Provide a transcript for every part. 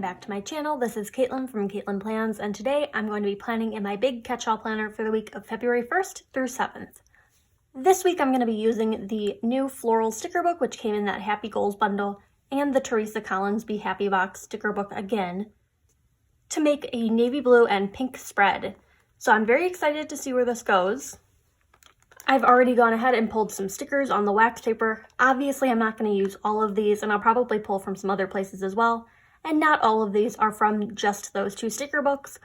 back to my channel. This is Caitlin from Caitlin Plans, and today I'm going to be planning in my big catch-all planner for the week of February 1st through 7th. This week I'm going to be using the new Floral sticker book, which came in that Happy Goals bundle, and the Teresa Collins Be Happy Box sticker book again, to make a navy blue and pink spread. So I'm very excited to see where this goes. I've already gone ahead and pulled some stickers on the wax paper. Obviously, I'm not going to use all of these, and I'll probably pull from some other places as well. And not all of these are from just those two sticker books,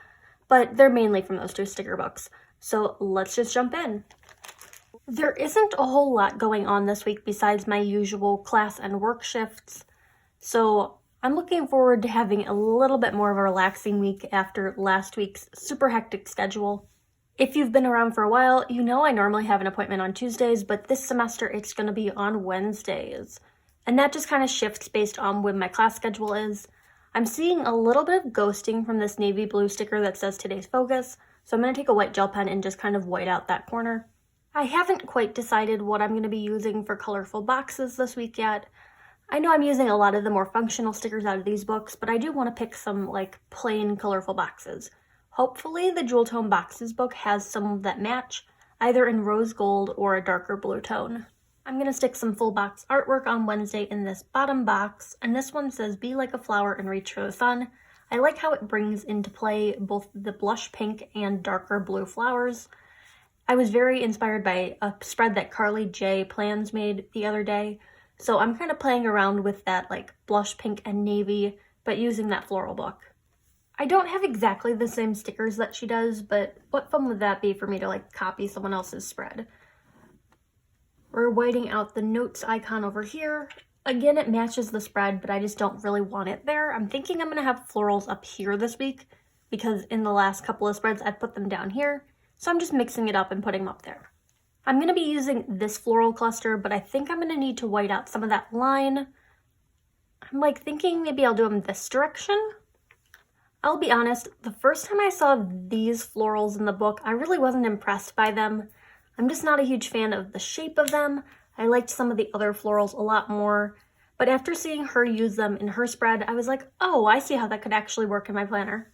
but they're mainly from those two sticker books. So let's just jump in. There isn't a whole lot going on this week besides my usual class and work shifts. So I'm looking forward to having a little bit more of a relaxing week after last week's super hectic schedule. If you've been around for a while, you know I normally have an appointment on Tuesdays, but this semester it's going to be on Wednesdays. And that just kind of shifts based on when my class schedule is. I'm seeing a little bit of ghosting from this navy blue sticker that says today's focus, so I'm going to take a white gel pen and just kind of white out that corner. I haven't quite decided what I'm going to be using for colorful boxes this week yet. I know I'm using a lot of the more functional stickers out of these books, but I do want to pick some like plain colorful boxes. Hopefully the Jewel Tone Boxes book has some that match, either in rose gold or a darker blue tone. I'm going to stick some full box artwork on Wednesday in this bottom box, and this one says be like a flower and reach for the sun. I like how it brings into play both the blush pink and darker blue flowers. I was very inspired by a spread that Carly J Plans made the other day, so I'm kind of playing around with that like blush pink and navy, but using that floral book. I don't have exactly the same stickers that she does, but what fun would that be for me to like copy someone else's spread? We're whiting out the notes icon over here. Again, it matches the spread, but I just don't really want it there. I'm thinking I'm going to have florals up here this week because in the last couple of spreads I've put them down here. So I'm just mixing it up and putting them up there. I'm going to be using this floral cluster, but I think I'm going to need to white out some of that line. I'm like thinking maybe I'll do them this direction. I'll be honest, the first time I saw these florals in the book, I really wasn't impressed by them. I'm just not a huge fan of the shape of them. I liked some of the other florals a lot more, but after seeing her use them in her spread, I was like, oh, I see how that could actually work in my planner.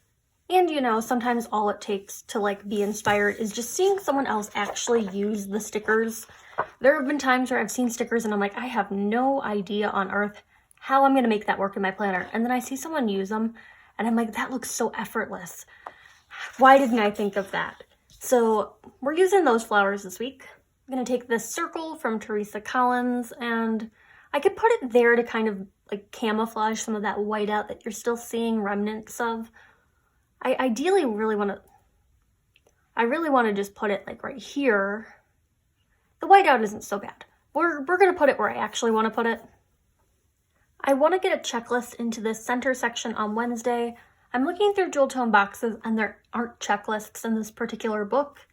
And you know, sometimes all it takes to like be inspired is just seeing someone else actually use the stickers. There have been times where I've seen stickers and I'm like, I have no idea on earth how I'm gonna make that work in my planner. And then I see someone use them and I'm like, that looks so effortless. Why didn't I think of that? So we're using those flowers this week. I'm gonna take this circle from Teresa Collins, and I could put it there to kind of like camouflage some of that white out that you're still seeing remnants of. I really want to just put it like right here. The whiteout isn't so bad. We're gonna put it where I actually want to put it. I want to get a checklist into this center section on Wednesday. I'm looking through Jewel Tone Boxes and there aren't checklists in this particular book.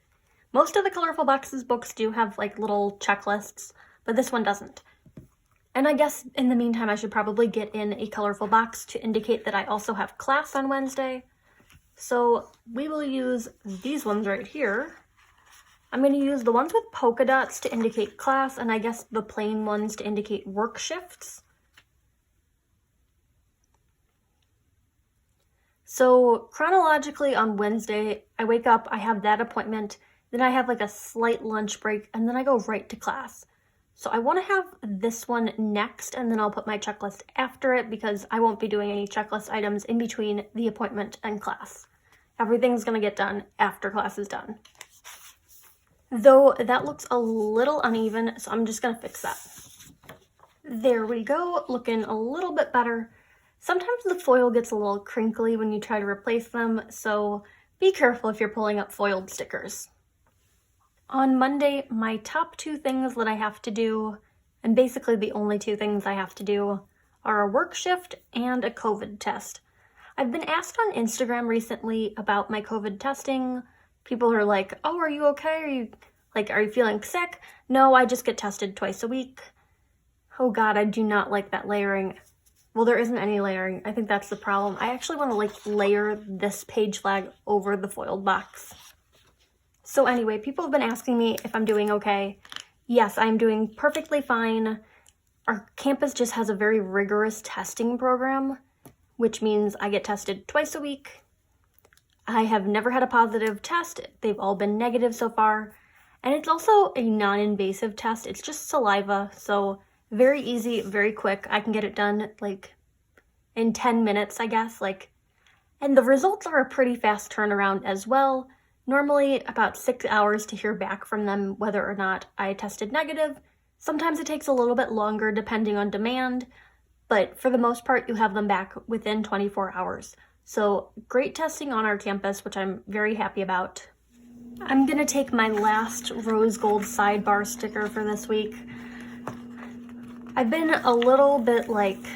Most of the Colorful Boxes books do have like little checklists, but this one doesn't. And I guess in the meantime I should probably get in a colorful box to indicate that I also have class on Wednesday. So we will use these ones right here. I'm going to use the ones with polka dots to indicate class, and I guess the plain ones to indicate work shifts. So chronologically on Wednesday, I wake up, I have that appointment, then I have like a slight lunch break, and then I go right to class. So I want to have this one next, and then I'll put my checklist after it because I won't be doing any checklist items in between the appointment and class. Everything's going to get done after class is done. Though that looks a little uneven, so I'm just going to fix that. There we go, looking a little bit better. Sometimes the foil gets a little crinkly when you try to replace them, so be careful if you're pulling up foiled stickers. On Monday, my top two things that I have to do, and basically the only two things I have to do, are a work shift and a COVID test. I've been asked on Instagram recently about my COVID testing. People are like, oh, are you okay? Are you feeling sick? No, I just get tested twice a week. Oh God, I do not like that layering. Well, there isn't any layering. I think that's the problem. I actually want to like layer this page flag over the foiled box. So anyway, people have been asking me if I'm doing okay. Yes, I'm doing perfectly fine. Our campus just has a very rigorous testing program. which means I get tested twice a week. I have never had a positive test. They've all been negative so far. And it's also a non-invasive test. It's just saliva, so very easy, very quick. I can get it done like in 10 minutes, I guess. And the results are a pretty fast turnaround as well. Normally about 6 hours to hear back from them whether or not I tested negative. Sometimes it takes a little bit longer depending on demand, but for the most part you have them back within 24 hours. So great testing on our campus, which I'm very happy about. I'm gonna take my last rose gold sidebar sticker for this week. I've been a little bit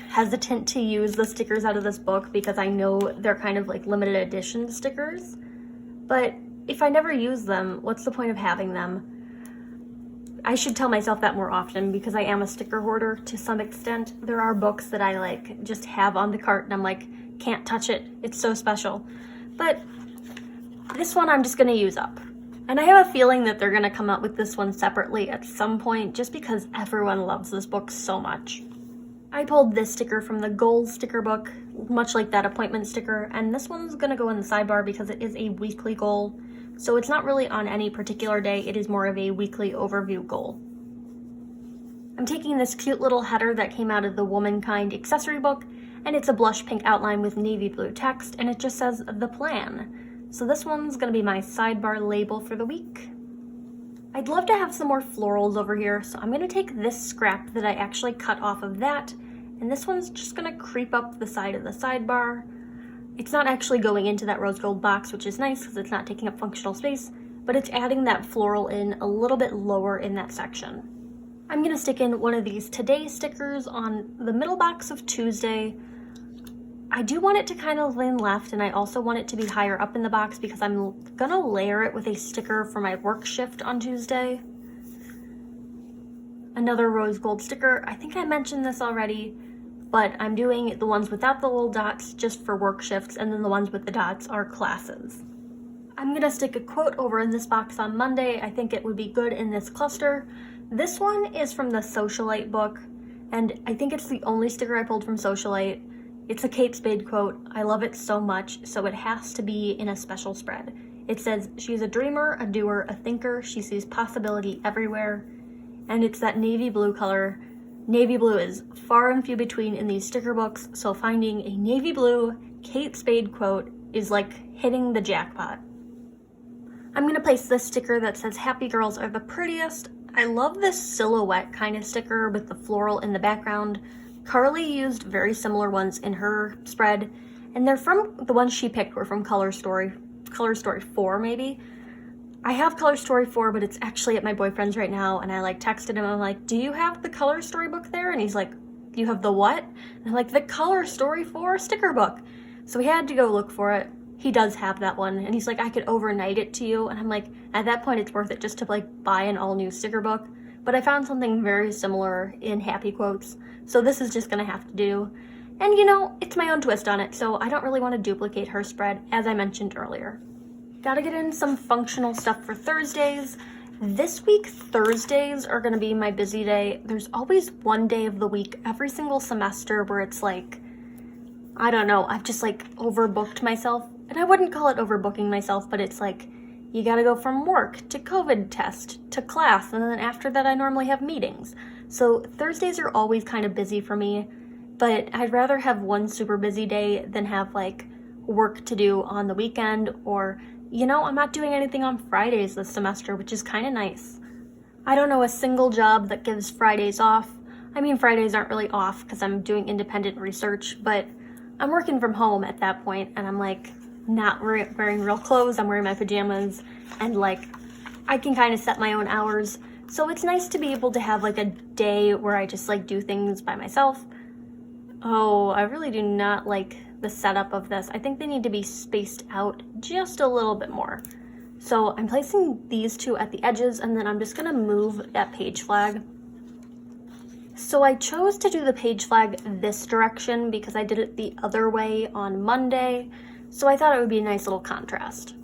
hesitant to use the stickers out of this book because I know they're kind of like limited edition stickers, but if I never use them, what's the point of having them? I should tell myself that more often because I am a sticker hoarder to some extent. There are books that I just have on the cart and I'm like, can't touch it, it's so special. But this one I'm just gonna use up. And I have a feeling that they're gonna come out with this one separately at some point just because everyone loves this book so much. I pulled this sticker from the gold sticker book, much like that appointment sticker, and this one's gonna go in the sidebar because it is a weekly goal. So it's not really on any particular day, it is more of a weekly overview goal. I'm taking this cute little header that came out of the Womankind accessory book, and it's a blush pink outline with navy blue text, and it just says The Plan. So this one's gonna be my sidebar label for the week. I'd love to have some more florals over here, so I'm gonna take this scrap that I actually cut off of that, and this one's just gonna creep up the side of the sidebar. It's not actually going into that rose gold box, which is nice because it's not taking up functional space, but it's adding that floral in a little bit lower in that section. I'm gonna stick in one of these Today stickers on the middle box of Tuesday. I do want it to kind of lean left, and I also want it to be higher up in the box because I'm gonna layer it with a sticker for my work shift on Tuesday. Another rose gold sticker. I think I mentioned this already, but I'm doing the ones without the little dots just for work shifts, and then the ones with the dots are classes. I'm gonna stick a quote over in this box on Monday. I think it would be good in this cluster. This one is from the Socialite book, and I think it's the only sticker I pulled from Socialite. It's a Kate Spade quote. I love it so much, so it has to be in a special spread. It says, "She's a dreamer, a doer, a thinker. She sees possibility everywhere." And it's that navy blue color. Navy blue is far and few between in these sticker books, so finding a navy blue Kate Spade quote is like hitting the jackpot. I'm gonna place this sticker that says, "Happy girls are the prettiest." I love this silhouette kind of sticker with the floral in the background. Carly used very similar ones in her spread, and they're from, the ones she picked were from Color Story 4 maybe. I have Color Story 4, but it's actually at my boyfriend's right now, and I texted him, I'm like, "Do you have the Color Story book there?" And he's like, "You have the what?" And I'm like, "The Color Story 4 sticker book." So we had to go look for it. He does have that one, and he's like, "I could overnight it to you." And I'm like, at that point it's worth it just to buy an all new sticker book. But I found something very similar in Happy Quotes, so this is just gonna have to do. And it's my own twist on it, so I don't really want to duplicate her spread, as I mentioned earlier. Gotta get in some functional stuff for Thursdays. This week, Thursdays are gonna be my busy day. There's always one day of the week every single semester where it's I don't know, I've just overbooked myself. And I wouldn't call it overbooking myself, but it's you gotta go from work to COVID test to class, and then after that I normally have meetings. So Thursdays are always kind of busy for me, but I'd rather have one super busy day than have work to do on the weekend, or I'm not doing anything on Fridays this semester, which is kind of nice. I don't know a single job that gives Fridays off. I mean, Fridays aren't really off because I'm doing independent research, but I'm working from home at that point, and I'm not wearing real clothes. I'm wearing my pajamas, and I can kind of set my own hours. So it's nice to be able to have a day where I just do things by myself. Oh, I really do not like the setup of this. I think they need to be spaced out just a little bit more. So I'm placing these two at the edges, and then I'm just gonna move that page flag. So I chose to do the page flag this direction because I did it the other way on Monday. So I thought it would be a nice little contrast.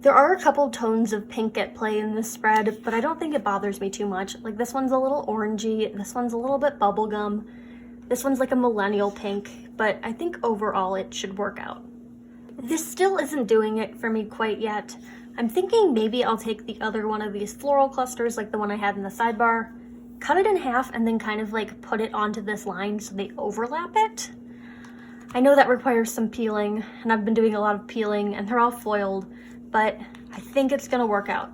There are a couple tones of pink at play in this spread, but I don't think it bothers me too much. This one's a little orangey, this one's a little bit bubblegum. This one's like a millennial pink, but I think overall it should work out. This still isn't doing it for me quite yet. I'm thinking maybe I'll take the other one of these floral clusters, like the one I had in the sidebar, cut it in half, and then kind of like put it onto this line so they overlap it. I know that requires some peeling, and I've been doing a lot of peeling, and they're all foiled, but I think it's gonna work out.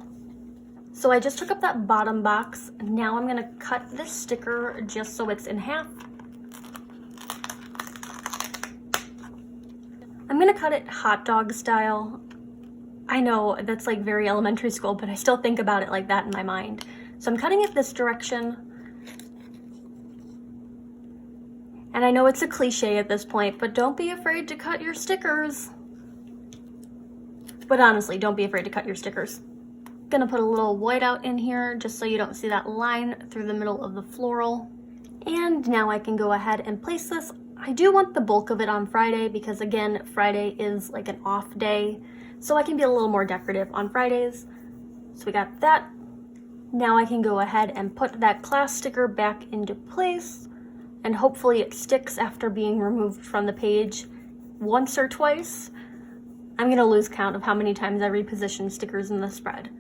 So I just took up that bottom box, and now I'm gonna cut this sticker just so it's in half. I'm gonna cut it hot dog style. I know that's like very elementary school, but I still think about it like that in my mind. So I'm cutting it this direction. And I know it's a cliche at this point, but don't be afraid to cut your stickers. But honestly, don't be afraid to cut your stickers. I'm gonna put a little whiteout in here just so you don't see that line through the middle of the floral. And now I can go ahead and place this. I do want the bulk of it on Friday because again, Friday is like an off day, so I can be a little more decorative on Fridays. So we got that. Now I can go ahead and put that class sticker back into place, and hopefully it sticks after being removed from the page once or twice. I'm gonna lose count of how many times I reposition stickers in the spread.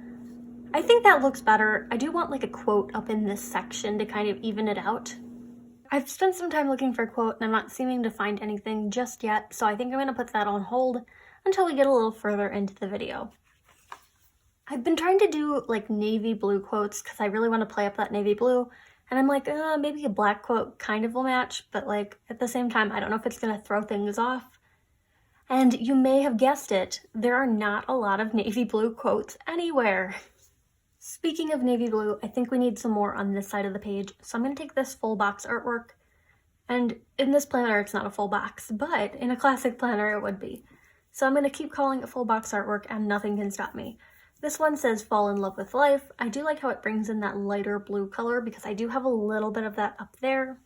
I think that looks better. I do want like a quote up in this section to kind of even it out. I've spent some time looking for a quote and I'm not seeming to find anything just yet, so I think I'm gonna put that on hold until we get a little further into the video. I've been trying to do like navy blue quotes because I really want to play up that navy blue, and I'm like, maybe a black quote kind of will match, but like at the same time, I don't know if it's gonna throw things off. And you may have guessed it, there are not a lot of navy blue quotes anywhere. Speaking of navy blue, I think we need some more on this side of the page. So I'm gonna take this full box artwork, and in this planner, it's not a full box, but in a classic planner, it would be. So I'm gonna keep calling it full box artwork and nothing can stop me. This one says fall in love with life. I do like how it brings in that lighter blue color because I do have a little bit of that up there.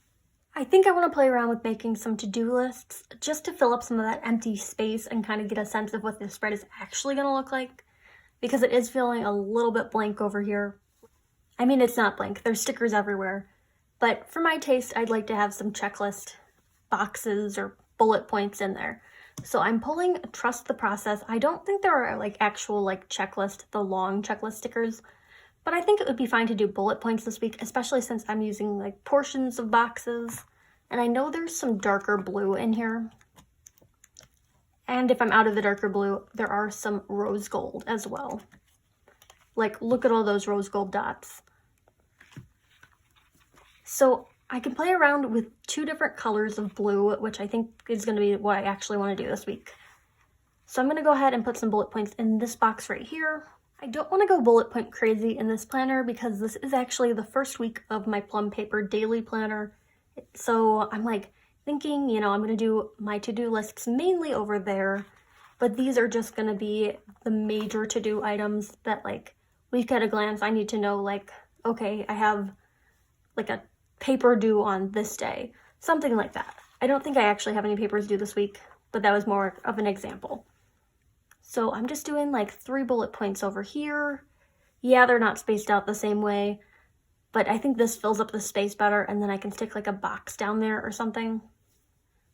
I think I wanna play around with making some to-do lists just to fill up some of that empty space and kind of get a sense of what this spread is actually gonna look like, because it is feeling a little bit blank over here. I mean, it's not blank, there's stickers everywhere, but for my taste, I'd like to have some checklist boxes or bullet points in there. So I'm pulling Trust the Process. I don't think there are like actual like the long checklist stickers, but I think it would be fine to do bullet points this week, especially since I'm using like portions of boxes. And I know there's some darker blue in here. And if I'm out of the darker blue, there are some rose gold as well. Like, look at all those rose gold dots. So I can play around with two different colors of blue, which I think is going to be what I actually want to do this week. So I'm going to go ahead and put some bullet points in this box right here. I don't want to go bullet point crazy in this planner because this is actually the first week of my plum paper daily planner. So I'm like thinking, you know, I'm going to do my to-do lists mainly over there, but these are just going to be the major to-do items that like week at a glance I need to know, like, okay, I have like a paper due on this day, something like that. I don't think I actually have any papers due this week, but that was more of an example. So I'm just doing like 3 bullet points over here. Yeah, they're not spaced out the same way, but I think this fills up the space better, and then I can stick like a box down there or something.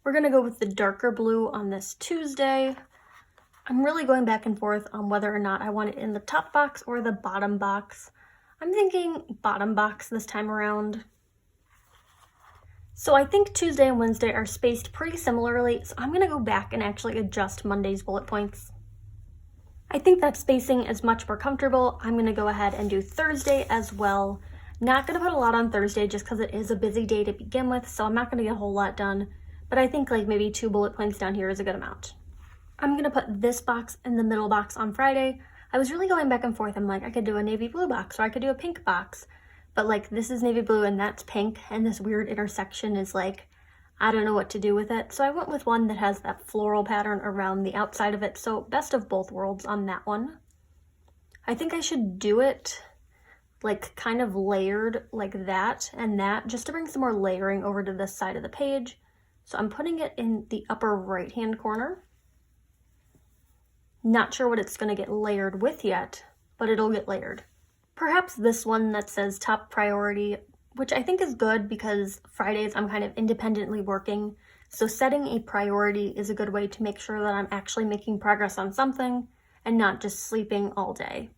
We're gonna go with the darker blue on this Tuesday. I'm really going back and forth on whether or not I want it in the top box or the bottom box. I'm thinking bottom box this time around. So I think Tuesday and Wednesday are spaced pretty similarly, so I'm gonna go back and actually adjust Monday's bullet points. I think that spacing is much more comfortable. I'm gonna go ahead and do Thursday as well. Not gonna put a lot on Thursday just because it is a busy day to begin with, so I'm not gonna get a whole lot done, but I think like maybe 2 bullet points down here is a good amount. I'm gonna put this box in the middle box on Friday. I was really going back and forth. I'm like, I could do a navy blue box or I could do a pink box. But like this is navy blue and that's pink, and this weird intersection is like, I don't know what to do with it. So I went with one that has that floral pattern around the outside of it. So best of both worlds on that one. I think I should do it like kind of layered like that and that, just to bring some more layering over to this side of the page. So I'm putting it in the upper right hand corner. Not sure what it's going to get layered with yet, but it'll get layered. Perhaps this one that says top priority which I think is good because Fridays I'm kind of independently working. So setting a priority is a good way to make sure that I'm actually making progress on something and not just sleeping all day.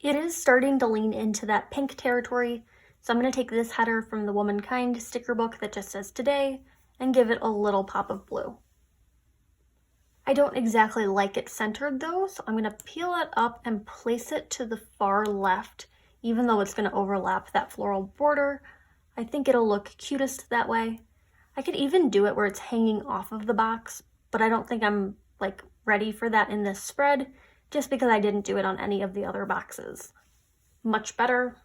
It is starting to lean into that pink territory, so I'm going to take this header from the Womankind sticker book that just says today and give it a little pop of blue. I don't exactly like it centered though, so I'm going to peel it up and place it to the far left, even though it's going to overlap that floral border. I think it'll look cutest that way. I could even do it where it's hanging off of the box, but I don't think I'm like ready for that in this spread, just because I didn't do it on any of the other boxes. Much better.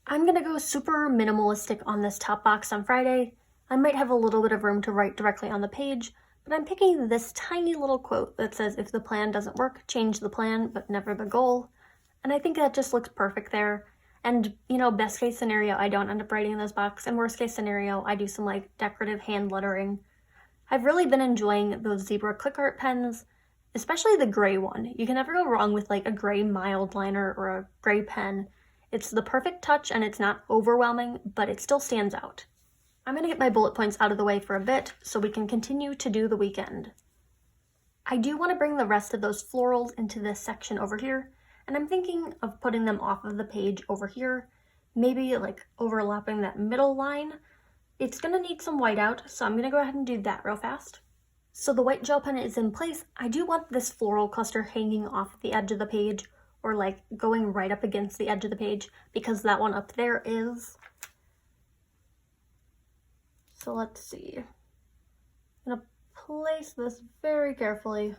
I'm gonna go super minimalistic on this top box on Friday. I might have a little bit of room to write directly on the page, but I'm picking this tiny little quote that says, if the plan doesn't work, change the plan, but never the goal. And I think that just looks perfect there. And, you know, best case scenario, I don't end up writing in this box, and worst case scenario, I do some like decorative hand lettering. I've really been enjoying those zebra click art pens, especially the gray one. You can never go wrong with like a gray mild liner or a gray pen. It's the perfect touch and it's not overwhelming, but it still stands out. I'm gonna get my bullet points out of the way for a bit so we can continue to do the weekend. I do want to bring the rest of those florals into this section over here, and I'm thinking of putting them off of the page over here, maybe like overlapping that middle line. It's gonna need some white out, so I'm gonna go ahead and do that real fast. So the white gel pen is in place. I do want this floral cluster hanging off the edge of the page, or like going right up against the edge of the page, because that one up there is. So let's see. I'm gonna place this very carefully.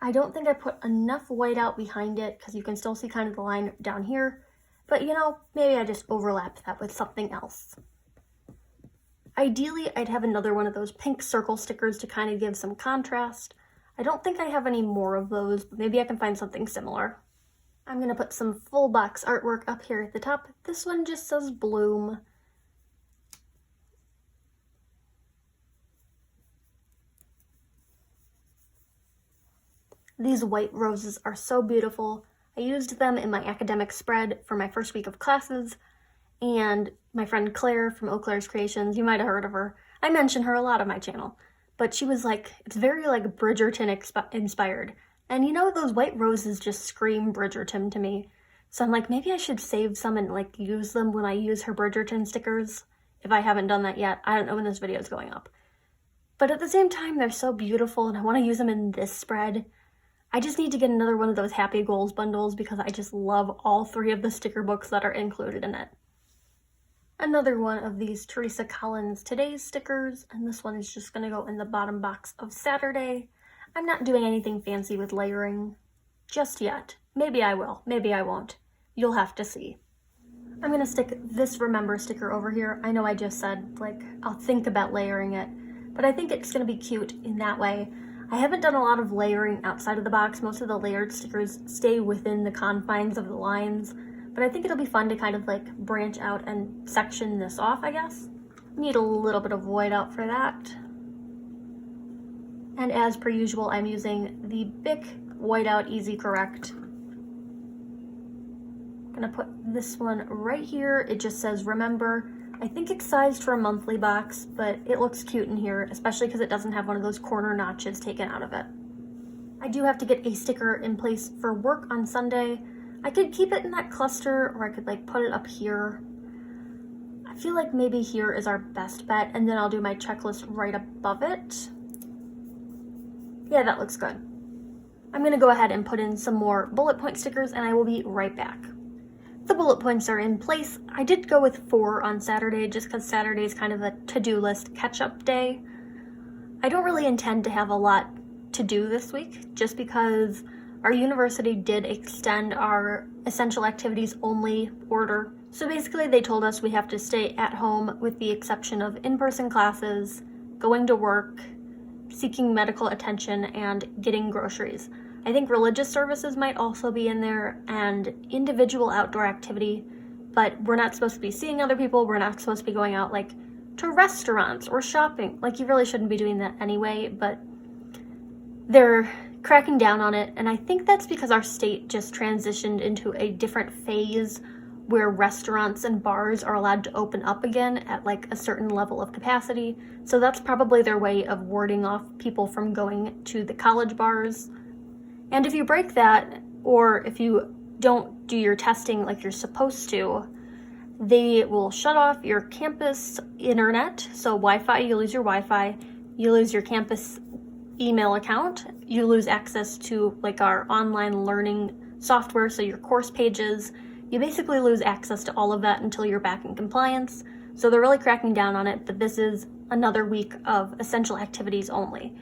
I don't think I put enough white out behind it because you can still see kind of the line down here, but you know, maybe I just overlapped that with something else. Ideally, I'd have another one of those pink circle stickers to kind of give some contrast. I don't think I have any more of those, but maybe I can find something similar. I'm gonna put some full box artwork up here at the top. This one just says bloom. These white roses are so beautiful. I used them in my academic spread for my first week of classes, and my friend Claire from Eau Claire's Creations, you might have heard of her. I mention her a lot on my channel, but she was like, it's very like Bridgerton inspired. And you know, those white roses just scream Bridgerton to me. So I'm like, maybe I should save some and like use them when I use her Bridgerton stickers. If I haven't done that yet, I don't know when this video is going up. But at the same time, they're so beautiful and I want to use them in this spread. I just need to get another one of those Happy Goals bundles because I just love all three of the sticker books that are included in it. Another one of these Teresa Collins Today's stickers, and this one is just going to go in the bottom box of Saturday. I'm not doing anything fancy with layering just yet. Maybe I will, maybe I won't. You'll have to see. I'm going to stick this Remember sticker over here. I know I just said, like, I'll think about layering it, but I think it's going to be cute in that way. I haven't done a lot of layering outside of the box. Most of the layered stickers stay within the confines of the lines, but I think it'll be fun to kind of like branch out and section this off, I guess. Need a little bit of white out for that. And as per usual, I'm using the Bic Whiteout Easy Correct. I'm gonna put this one right here. It just says Remember. I think it's sized for a monthly box, but it looks cute in here, especially because it doesn't have one of those corner notches taken out of it. I do have to get a sticker in place for work on Sunday. I could keep it in that cluster, or I could like put it up here. I feel like maybe here is our best bet, and then I'll do my checklist right above it. Yeah, that looks good. I'm gonna go ahead and put in some more bullet point stickers, and I will be right back. The bullet points are in place. I did go with 4 on Saturday just because Saturday is kind of a to-do list catch-up day. I don't really intend to have a lot to do this week just because our university did extend our essential activities only order. So basically they told us we have to stay at home with the exception of in-person classes, going to work, seeking medical attention, and getting groceries. I think religious services might also be in there, and individual outdoor activity, but we're not supposed to be seeing other people. We're not supposed to be going out like to restaurants or shopping. Like, you really shouldn't be doing that anyway, but they're cracking down on it, and I think that's because our state just transitioned into a different phase where restaurants and bars are allowed to open up again at like a certain level of capacity. So that's probably their way of warding off people from going to the college bars. And if you break that, or if you don't do your testing like you're supposed to, they will shut off your campus internet. So Wi-Fi, you lose your Wi-Fi, you lose your campus email account, you lose access to like our online learning software, so your course pages. You basically lose access to all of that until you're back in compliance. So they're really cracking down on it, but this is another week of essential activities only.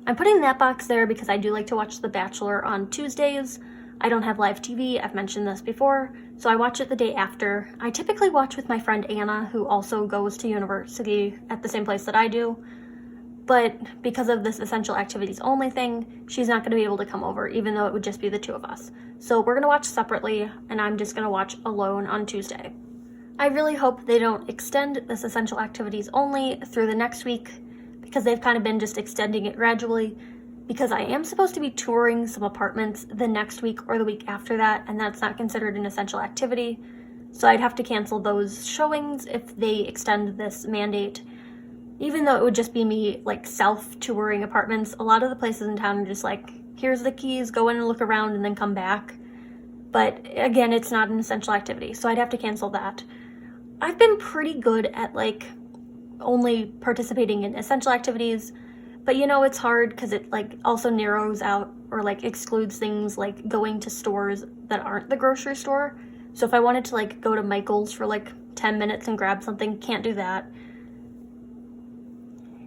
I'm putting that box there because I do like to watch The Bachelor on Tuesdays. I don't have live TV, I've mentioned this before, so I watch it the day after. I typically watch with my friend Anna, who also goes to university at the same place that I do. But because of this essential activities only thing, she's not going to be able to come over, even though it would just be the two of us. So we're going to watch separately, and I'm just going to watch alone on Tuesday. I really hope they don't extend this essential activities only through the next week, because they've kind of been just extending it gradually, because I am supposed to be touring some apartments the next week or the week after that, and that's not considered an essential activity. So I'd have to cancel those showings if they extend this mandate. Even though it would just be me like self-touring apartments, a lot of the places in town are just like, here's the keys, go in and look around and then come back. But again, it's not an essential activity, so I'd have to cancel that. I've been pretty good at like only participating in essential activities, but you know, it's hard because it like also narrows out or like excludes things like going to stores that aren't the grocery store. So if I wanted to like go to Michael's for like 10 minutes and grab something, can't do that.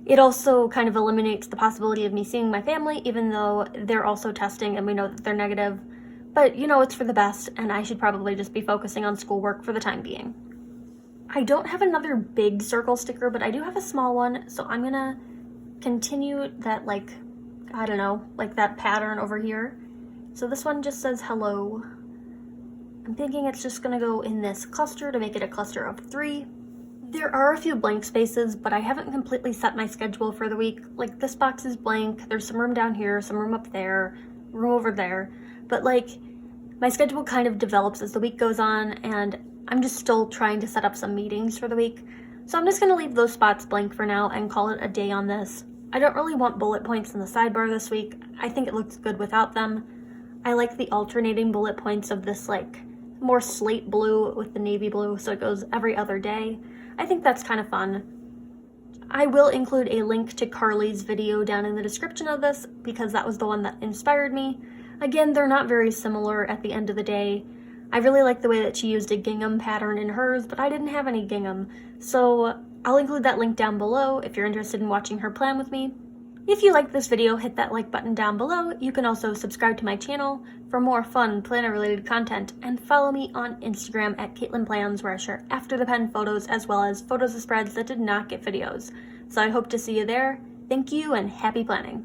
It also kind of eliminates the possibility of me seeing my family, even though they're also testing and we know that they're negative. But you know, it's for the best, and I should probably just be focusing on schoolwork for the time being. I don't have another big circle sticker, but I do have a small one, so I'm gonna continue that like, I don't know, like that pattern over here. So this one just says hello. I'm thinking it's just gonna go in this cluster to make it a cluster of 3. There are a few blank spaces, but I haven't completely set my schedule for the week. Like this box is blank, there's some room down here, some room up there, room over there. But like my schedule kind of develops as the week goes on, and I'm just still trying to set up some meetings for the week. So I'm just gonna leave those spots blank for now and call it a day on this. I don't really want bullet points in the sidebar this week. I think it looks good without them. I like the alternating bullet points of this like more slate blue with the navy blue, so it goes every other day. I think that's kind of fun. I will include a link to Carly's video down in the description of this because that was the one that inspired me. Again, they're not very similar at the end of the day. I really like the way that she used a gingham pattern in hers, but I didn't have any gingham. So I'll include that link down below if you're interested in watching her plan with me. If you liked this video, hit that like button down below. You can also subscribe to my channel for more fun planner-related content, and follow me on Instagram at CaitlinPlans, where I share after the pen photos as well as photos of spreads that did not get videos. So I hope to see you there. Thank you and happy planning.